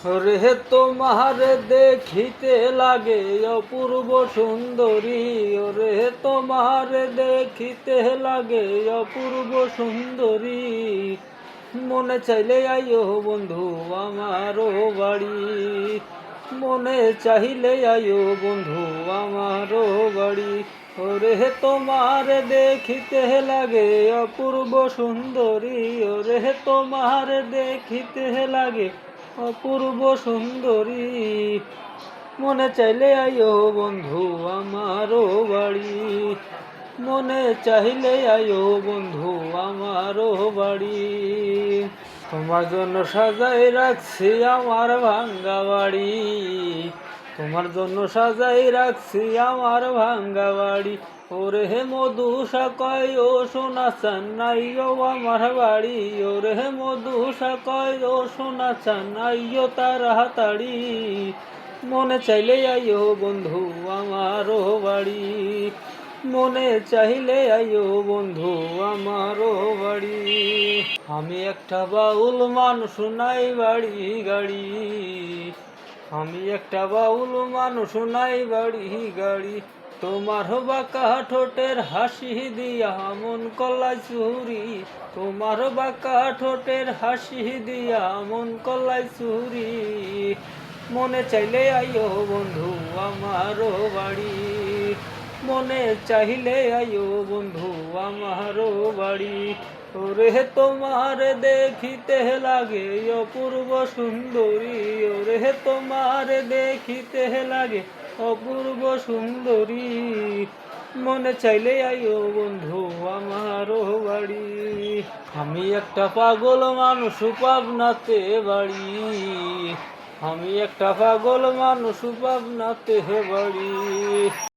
ওরে তোমার দেখিতে লাগে অপূর্ব সুন্দরী, ওরে তোমার দেখিতে লাগে অপূর্ব সুন্দরী। মনে চাইলে আইও বন্ধু আমারও বাড়ি, মনে চাইলে আইও বন্ধু আমারও বাড়ি। ওরে তোমার দেখিতে লাগে অপূর্ব সুন্দরী, ওরে তোমার দেখিতে লাগে অপূর্ব সুন্দরী। মনে চাইলে আইও বন্ধু আমারও বাড়ি, মনে চাইলে আইও বন্ধু আমারও বাড়ি। তোমার জন্য সাজাই রাখছি আমার ভাঙ্গা বাড়ি, তোমার জন্য সাজাই রাখছি আমার ভাঙ্গা বাড়ি। ওরে মধুসা কয় ও সোনা চান্নাইও আমার বাড়ি, ওরে মধুসা কয় ও সোনা চান্নাইও তাড়াতাড়ি। মনে চাইলে আইও বন্ধু আমারও বাড়ি, মনে চাইলে আইও বন্ধু আমারও বাড়ি। আমি একটা বাউল মানুষ নাই বাড়ি গাড়ি, আমি একটা বাউল মানুষ নাই বাড়ি গাড়ি। তোমার বাঁকা ঠোঁটের হাসি দিয়া মন কলাই চুরি, তোমার বাঁকা ঠোঁটের হাসি দিয়া মন কলাই চুরি। মনে চাইলে আইও বন্ধু আমারও বাড়ি, মনে চাইলে আইও বন্ধু আমারও বাড়ি। ওরে তোমার দেখিতে লাগে অপূর্ব সুন্দরী, ওরে তোমার দেখিতে লাগে অপূর্ব সুন্দরী। মনে চাইলে আইও বন্ধু আমারও বাড়ি। আমি একটা পাগল মানুষ পাবনাতে বাড়ি, আমি একটা পাগল মানুষ পাবনাতে বাড়ি।